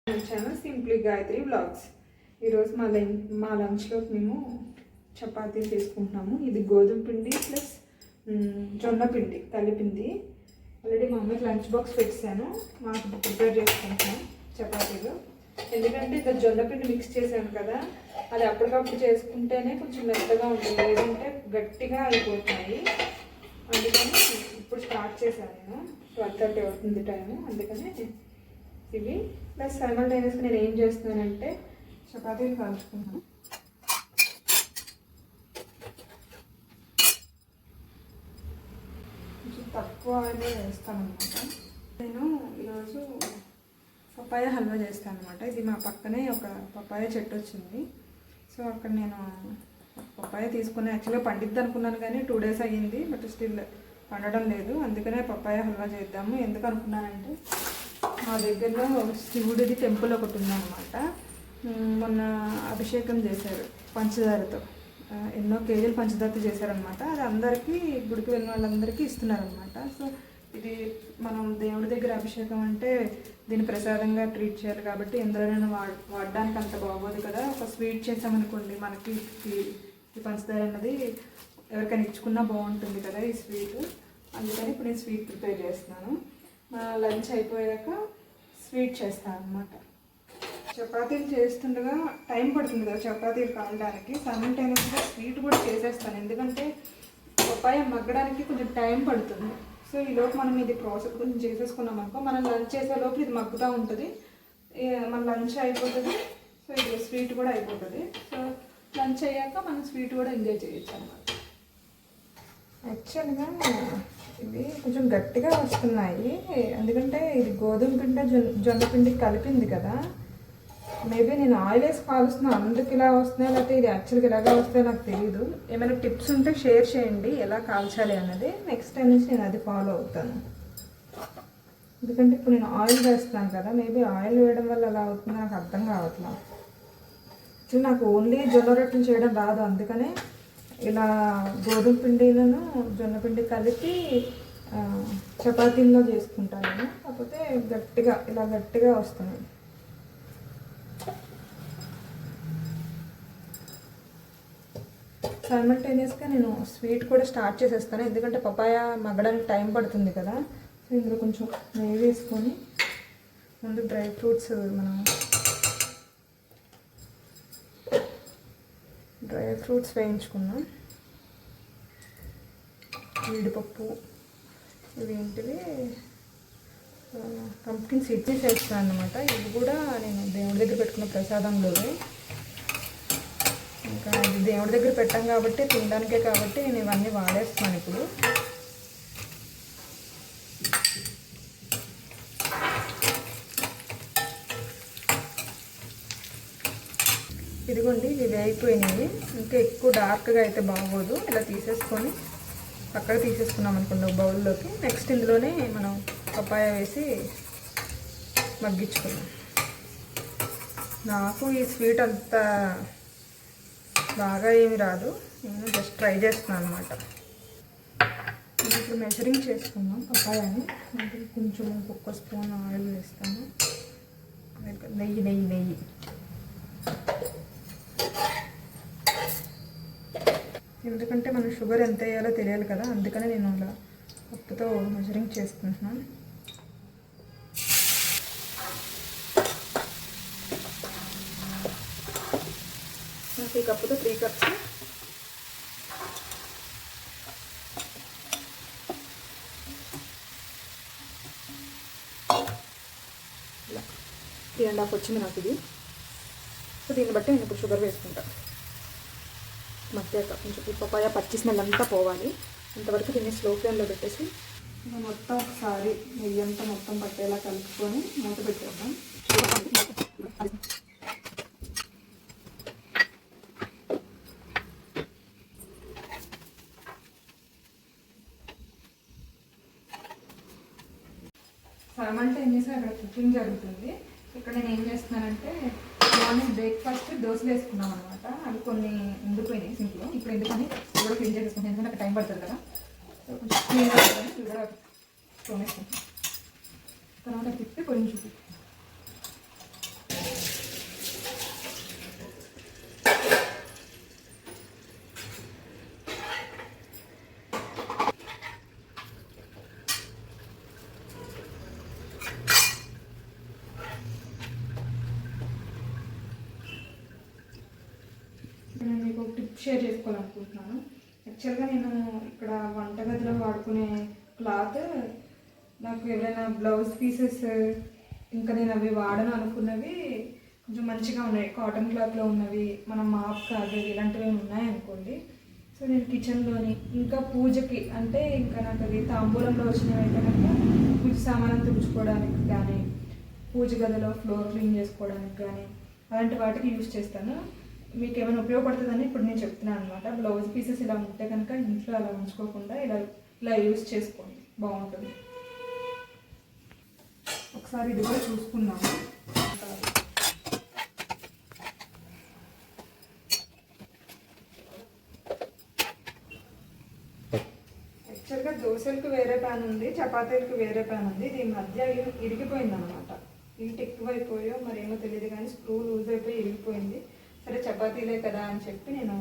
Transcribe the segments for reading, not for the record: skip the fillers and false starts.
వచ్చాను simply Gayatri blogs. ఈరోజు మా లంచ్లోకి మేము చపాతీలు తీసుకుంటున్నాము. ఇది గోధుమ పిండి ప్లస్ జొన్న పిండి కలిపింది. ఆల్రెడీ మా అమ్మకి లంచ్ బాక్స్ పెట్టాను. మాకు ప్రిపేర్ చేసుకుంటున్నాం చపాతీలు. ఎందుకంటే ఇది జొన్న పిండి మిక్స్ చేశాను కదా, అది అప్పటికప్పుడు చేసుకుంటేనే కొంచెం మెత్తగా ఉంటుంది, లేదంటే గట్టిగా అయిపోతున్నాయి. అందుకని ఇప్పుడు స్టార్ట్ చేశాను. నేను 12:30 అవుతుంది టైము. అందుకని ఇవి ప్లస్ సైమల్టేనియస్గా నేను ఏం చేస్తున్నానంటే చపాతీలు కాల్చుకున్నాను. కొంచెం తక్కువ ఆయిల్ వేస్తాను అనమాట. నేను ఈరోజు పపాయ హల్వా చేస్తాను అనమాట. ఇది మా పక్కనే ఒక పపాయ చెట్టు వచ్చింది. సో అక్కడ నేను పపాయ తీసుకుని యాక్చువల్గా పండిద్ది అనుకున్నాను, కానీ 2 days అయ్యింది, బట్ స్టిల్ పండడం లేదు. అందుకనే పపాయ హల్వా చేద్దాము. ఎందుకు అనుకున్నానంటే మా దగ్గరలో శివుడిది టెంపుల్ ఒకటి ఉందన్నమాట. మొన్న అభిషేకం చేశారు పంచదారతో, ఎన్నో కేజీలు పంచదారతో చేశారనమాట. అది అందరికీ గుడికి వెళ్ళిన వాళ్ళందరికీ ఇస్తున్నారనమాట. సో ఇది మనం దేవుడి దగ్గర అభిషేకం అంటే దీన్ని ప్రసాదంగా ట్రీట్ చేయాలి కాబట్టి ఎందులోనైనా వాడడానికి అంత బాగోదు కదా. ఒక స్వీట్ చేసామనుకోండి, మనకి ఈ పంచదార అన్నది ఎవరికైనా ఇచ్చుకున్నా బాగుంటుంది కదా ఈ స్వీట్. అందుకని ఇప్పుడు నేను స్వీట్ ప్రిపేర్ చేస్తున్నాను. మా లంచ్ అయిపోయాక స్వీట్ చేస్తాను అనమాట. చపాతీలు చేస్తుండగా టైం పడుతుంది కదా చపాతీలు కాలడానికి, సైమల్టేనియస్గా స్వీట్ కూడా చేసేస్తాను. ఎందుకంటే పపాయ మగ్గడానికి కొంచెం టైం పడుతుంది. సో ఈలోపు మనం ఇది ప్రాసెస్ కొంచెం చేసేసుకున్నాం అనుకో, మనం లంచ్ చేసేలోపు ఇది మగ్గుతూ ఉంటుంది, మన లంచ్ అయిపోతుంది. సో ఇది స్వీట్ కూడా అయిపోతుంది. సో లంచ్ అయ్యాక మనం స్వీట్ కూడా ఎంజాయ్ చేయొచ్చు అన్నమాట. యాక్చువల్గా ఇవి కొంచెం గట్టిగా వస్తున్నాయి, ఎందుకంటే ఇది గోధుమ పిండి జొన్న పిండి కలిపింది కదా. మేబీ నేను ఆయిల్ వేసి కాలుస్తున్నాను అందుకు ఇలా వస్తున్నాయి, లేకపోతే ఇది యాక్చువల్గా ఇలాగా వస్తాయో నాకు తెలియదు. ఏమైనా టిప్స్ ఉంటే షేర్ చేయండి ఎలా కాల్చాలి అన్నది. నెక్స్ట్ టైం నుంచి నేను అది ఫాలో అవుతాను. ఎందుకంటే ఇప్పుడు నేను ఆయిల్ వేస్తున్నాను కదా, మేబీ ఆయిల్ వేయడం వల్ల అలా అవుతుందో నాకు అర్థం కావట్లేదు. యాక్చువల్లీ నాకు ఓన్లీ జొన్న రొట్టెలు చేయడం రాదు, అందుకనే ఇలా గోధుమ పిండిలను జొన్న పిండి కలిపి చపాతీల్లో చేసుకుంటాను నేను. కాకపోతే ఇలా గట్టిగా వస్తుంది. సైమల్టేనియస్గా నేను స్వీట్ కూడా స్టార్ట్ చేసేస్తాను, ఎందుకంటే పపాయ మగ్గడానికి టైం పడుతుంది కదా. సో ఇందులో కొంచెం నెయ్యి వేసుకొని ముందు డ్రై ఫ్రూట్స్ వేయించుకున్నాం. జీడిపప్పు, ఇవేంటివి పంప్కిన్ సీడ్స్ వేస్తాను అన్నమాట. ఇవి కూడా నేను దేవుడి దగ్గర పెట్టుకున్న ప్రసాదంలోనే. ఇంకా ఇది దేవుడి దగ్గర పెట్టాం కాబట్టి తినడానికే కాబట్టి నేను ఇవన్నీ వాడేస్తున్నాను ఇప్పుడు. ఇదిగోండి, ఇవి వేగిపోయినాయి. ఇంకా ఎక్కువ డార్క్గా అయితే బాగోదు. ఇలా తీసేసుకొని పక్కకు తీసేసుకున్నాం అనుకోండి ఒక బౌల్లోకి. నెక్స్ట్ ఇందులోనే మనం పపాయ వేసి మగ్గించుకున్నాం. నాకు ఈ స్వీట్ అంత బాగా ఏమి రాదు, నేను జస్ట్ ట్రై చేస్తున్నాను అనమాట. ఇప్పుడు మెజరింగ్ చేసుకున్నాం పపాయాని. కొంచెం ఒక్క స్పూన్ ఆయిల్ వేస్తాను, నెయ్యి. ఎందుకంటే మనం షుగర్ ఎంత వేయాలో తెలియాలి కదా, అందుకనే నేను అలా కప్పుతో మెజరింగ్ చేసుకుంటున్నాను. నాకు ఈ కప్పుతో 3 cups. ఇలా 3.5 వచ్చింది నాకు ఇది. సో దీన్ని బట్టి నేను ఇప్పుడు షుగర్ వేసుకుంటాను. మధ్యాక కొంచెం ఈ పపాయ పచ్చి స్మెల్ అంతా పోవాలి, అంతవరకు దీన్ని స్లో ఫ్లేమ్లో పెట్టేసి మొత్తం ఒకసారి నెయ్యి అంతా మొత్తం పట్టేలా కలుపుకొని మూత పెట్టేద్దాం. సైమల్టేనియస్గా అక్కడ కుకింగ్ జరుగుతుంది. ఇక్కడ నేను ఏం చేస్తున్నానంటే మార్నింగ్ బ్రేక్ఫాస్ట్ దోశలు వేసుకున్నాం అనమాట. అవి కొన్ని ఉండిపోయినాయి సింక్లో. ఇప్పుడు ఎందుకని కూడా క్లీన్ చేసుకుంటాను, ఎందుకంటే నాకు టైం పడుతుంది కదా. కొంచెం క్లీన్గా ఇవి కూడా తోమేసుకుంటాం. తర్వాత తిప్పి కొంచెం షేర్ చేసుకోవాలనుకుంటున్నాను. యాక్చువల్గా నేను ఇక్కడ వంటగదిలో వాడుకునే క్లాత్ నాకు ఎవరైనా బ్లౌజ్ పీసెస్ ఇంకా నేను అవి వాడను అనుకున్నవి కొంచెం మంచిగా ఉన్నాయి, కాటన్ క్లాత్లో ఉన్నవి, మనం మాప్ కాదు ఇలాంటివి ఉన్నాయి అనుకోండి. సో నేను కిచెన్లోని ఇంకా పూజకి అంటే ఇంకా నాకు అది తాంబూలంలో వచ్చినవి అయితే కనుక పూజ సామానం తుడుచుకోవడానికి కానీ, పూజ గదిలో ఫ్లోర్ క్లీన్ చేసుకోవడానికి కానీ అలాంటి వాటికి యూజ్ చేస్తాను. మీకు ఏమైనా ఉపయోగపడుతుందని ఇప్పుడు నేను చెప్తున్నాను అనమాట. బ్లౌజ్ పీసెస్ ఇలా ఉంటే కనుక ఇంట్లో అలా ఉంచుకోకుండా ఇలా ఇలా యూజ్ చేసుకోండి, బాగుంటుంది. ఒకసారి ఇది కూడా చూసుకున్నాము. యాక్చువల్గా దోశలకు వేరే ప్యాన్ ఉంది, చపాతీలకు వేరే ప్యాన్ ఉంది. ఇది మధ్య ఇరిగిపోయింది అనమాట. హీట్ ఎక్కువైపోయో మరేమో తెలియదు కానీ స్క్రూ లూజ్ అయిపోయి ఇరిగిపోయింది. సరే చపాతీలే కదా అని చెప్పి నేను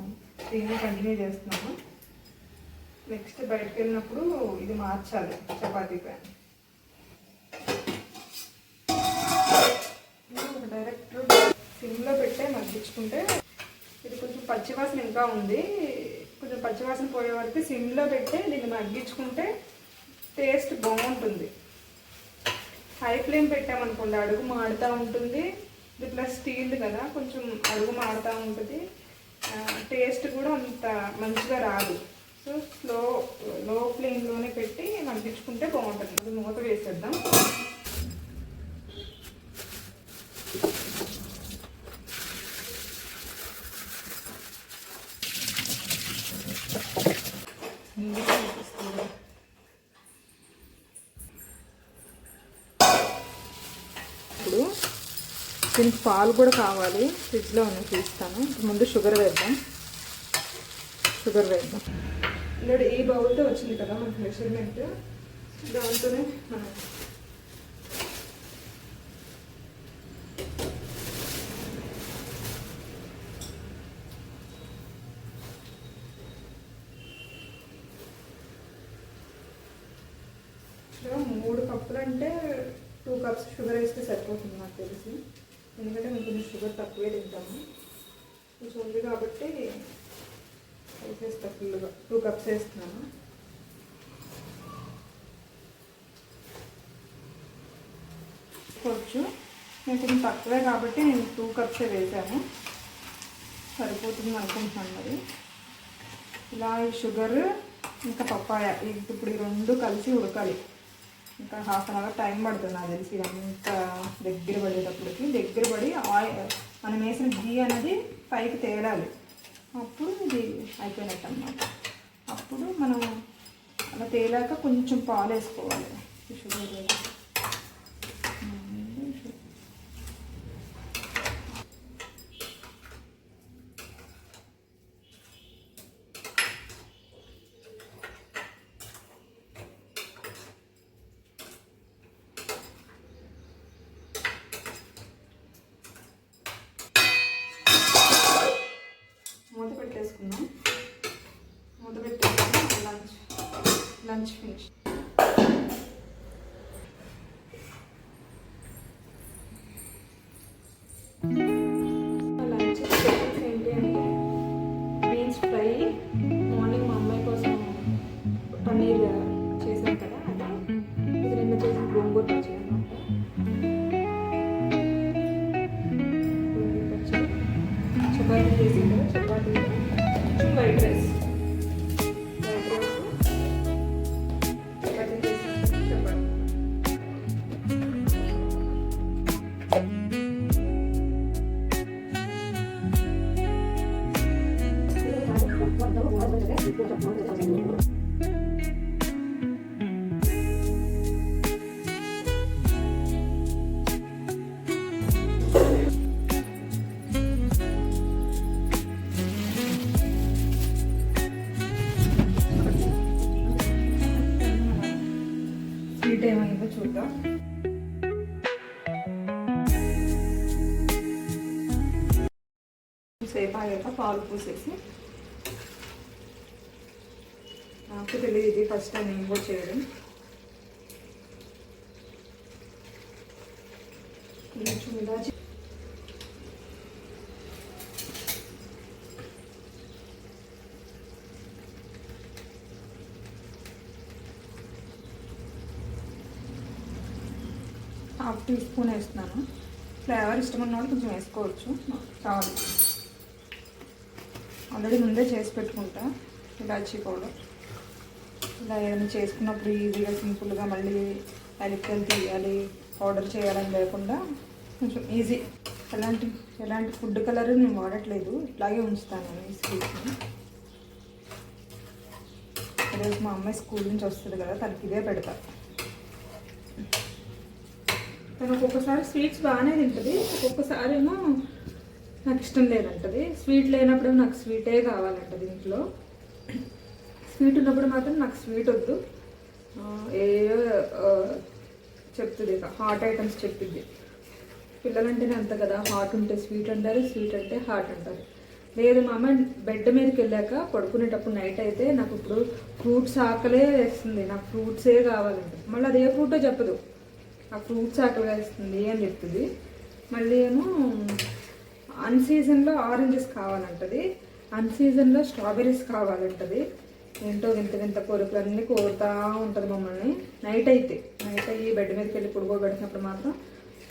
దీన్ని కంటిన్యూ చేస్తున్నాను. నెక్స్ట్ బయటకు వెళ్ళినప్పుడు ఇది మార్చాలి చపాతీ ప్యాన్. డైరెక్ట్ సిమ్లో పెట్టే మగ్గించుకుంటే ఇది కొంచెం పచ్చివాసన ఇంకా ఉంది. కొంచెం పచ్చివాసన పోయే వరకు సిమ్లో పెట్టే దీన్ని మగ్గించుకుంటే టేస్ట్ బాగుంటుంది. హై ఫ్లేమ్ పెట్టామనుకోండి అడుగు మాడుతూ ఉంటుంది. ఇది ప్లస్ స్టీల్ కదా, కొంచెం అడుగు మాడుతూ ఉంటుంది, టేస్ట్ కూడా అంత మంచిగా రాదు. సో లో ఫ్లేమ్లోనే పెట్టి మగ్గించుకుంటే బాగుంటుంది. అది మూత వేసేద్దాం. ఇప్పుడు దీనికి పాలు కూడా కావాలి, ఫ్రిడ్జ్లో ఉన్నాయి తీస్తాను. ముందు షుగర్ వేద్దాం. ఇప్పుడు ఈ బౌల్తో వచ్చింది కదా మనకు మెషర్మెంట్, దాంతోనే మనం ఇక్కడ 3 కప్పులు అంటే 2 కప్స్ షుగర్ వేస్తే సరిపోతుంది నాకు తెలిసి. ఎందుకంటే మేము కొంచెం షుగర్ తక్కువే తింటాము, కొంచెం ఉంది కాబట్టి వేసేస్తా ఫుల్గా. 2 కప్స్ వేస్తున్నాను. కొంచెం నేను కొంచెం తక్కువే కాబట్టి నేను 2 కప్సే వేసాను, సరిపోతుంది అనుకుంటున్నాను. మరి ఇలా ఈ షుగర్ ఇంకా పప్పాయ ఇప్పుడు ఈ 2 కలిసి ఉడకాలి. ఇంకా హాఫ్ అన్ అవర్ టైం పడుతుంది నాకు తెలిసి. అంతా దగ్గర పడేటప్పటికి దగ్గర పడి మనం వేసిన గీ అనేది పైకి తేలాలి. అప్పుడు ఇది అయిపోయినట్టు అన్నమాట. అప్పుడు మనం అలా తేలాక కొంచెం పాలు వేసుకోవాలి. షుగర్ పెట్టేసుకున్నాం. మూత పెట్టేసుకున్నాం. Lunch finish. లంచ్ స్పెషల్స్ ఏంటి అంటే బీన్స్ ఫ్రై, మార్నింగ్ మా అమ్మాయి కోసం పన్నీర్ చేసాం కదా, అది ఇది నిన్న చేసిన గోంగూర పచ్చడి అన్నమాట. చపాతీ చేసి కదా, చపాతీ వైట్ రైస్ చపాతీ చేసి చపాతీ. స్వీట్ ఏమైందో చూద్దాం. సేపు ఆగాక పాలు పూసేసి, నాకు తెలియదు ఇది ఫస్ట్ టైం నేను కూడా చేయడం. కొంచెం ఇలాచి హాఫ్ టీ స్పూన్ వేస్తున్నాను. ఫ్లేవర్ ఇష్టం ఉన్న వాళ్ళు కొంచెం వేసుకోవచ్చు, చాలు. ఆల్రెడీ ముందే చేసి పెట్టుకుంటా ఇలాచీ పౌడర్. ఇలా ఏదైనా చేసుకున్నప్పుడు ఈజీగా సింపుల్గా మళ్ళీ యాలక్కాయలు తీయాలి, పౌడర్ చేయాలని లేకుండా కొంచెం ఈజీ. ఎలాంటి ఫుడ్ కలర్ నేను వాడట్లేదు, ఇట్లాగే ఉంచుతాను నేను ఈ స్వీట్ని. ఈరోజు మా అమ్మాయి స్కూల్ నుంచి వస్తుంది కదా, తనకి ఇదే పెడతా. తను ఒక్కొక్కసారి స్వీట్స్ బాగానే తింటుంది, ఒక్కొక్కసారి ఏమో నాకు ఇష్టం లేదంటది. స్వీట్ లేనప్పుడు నాకు స్వీటే కావాలంటది ఇంట్లో. స్వీట్ ఉన్నప్పుడు మాత్రం నాకు స్వీట్ వద్దు, ఏయో చెప్తుంది. ఇక హాట్ ఐటమ్స్ చెప్పింది. పిల్లలంటేనే అంత కదా, హాట్ ఉంటే స్వీట్ అంటారు, స్వీట్ అంటే హాట్ అంటారు. లేదు మా అమ్మ బెడ్ మీదకి వెళ్ళాక పడుకునేటప్పుడు నైట్ అయితే నాకు ఇప్పుడు ఫ్రూట్స్ ఆకలే వేస్తుంది, నాకు ఫ్రూట్సే కావాలంటే. మళ్ళీ అదే ఫ్రూటో చెప్పదు, ఆ ఫ్రూట్స్ ఆకలి వేస్తుంది అని చెప్తుంది. మళ్ళీ ఏమో అన్సీజన్లో ఆరెంజెస్ కావాలంటది, అన్సీజన్లో స్ట్రాబెర్రీస్ కావాలంటది. ఏంటో వింత వింత కోరికలు అన్నీ కోరుతూ ఉంటుంది మమ్మల్ని. నైట్ అయ్యి బెడ్ మీదకి వెళ్ళి పడుకోబెట్టినప్పుడు మాత్రం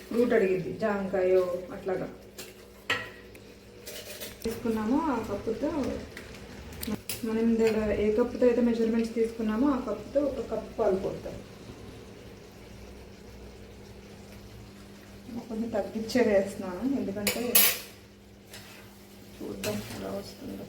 ఫ్రూట్ అడిగింది, జాంకాయో అట్లాగా. తీసుకున్నామో ఆ కప్పుతో మనం ఏ కప్పుతో అయితే మెజర్మెంట్స్ తీసుకున్నామో ఆ కప్పుతో ఒక కప్పు పాలు పోతాం. కొంచెం తగ్గించే వేస్తున్నాను, ఎందుకంటే చూద్దాం ఎలా వస్తుందో.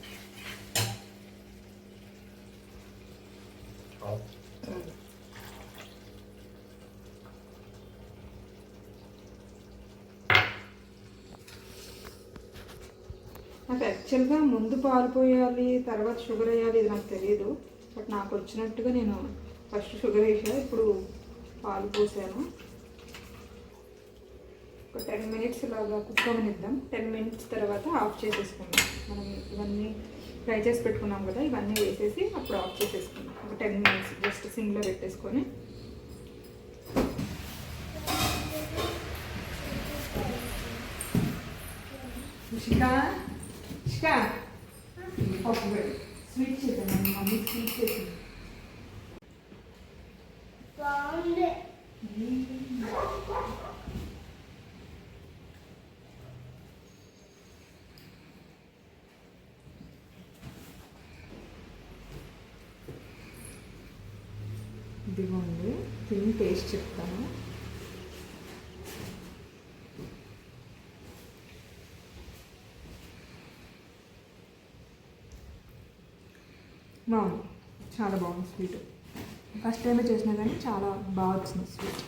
నాకు యాక్చువల్గా ముందు పాలు పోయాలి, తర్వాత షుగర్ వేయాలి, ఇది నాకు తెలియదు. బట్ నాకు వచ్చినట్టుగా నేను ఫస్ట్ షుగర్ వేసా, ఇప్పుడు పాలు పోసాను. ఒక 10 మినిట్స్ ఇలాగా కుక్ అవనిద్దాం. 10 మినిట్స్ తర్వాత ఆఫ్ చేసేసుకుందాం. మనం ఇవన్నీ ఫ్రై చేసి పెట్టుకున్నాం కదా, ఇవన్నీ వేసేసి అప్పుడు ఆఫ్ చేసేసుకున్నాం. ఒక 10 మినిట్స్ జస్ట్ సిమ్లో పెట్టేసుకొని. స్వీట్ చేద్దాం, మమ్మీ స్వీట్ చేసింది. ఇదిగోండి, తిని టేస్ట్ చెప్తాను. బాగుంది, చాలా బాగుంది స్వీట్. ఫస్ట్ టైమే చేసినా కానీ చాలా బాగా వచ్చింది స్వీట్.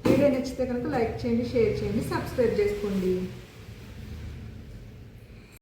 వీడియో నచ్చితే కనుక లైక్ చేయండి, షేర్ చేయండి, సబ్స్క్రైబ్ చేసుకోండి.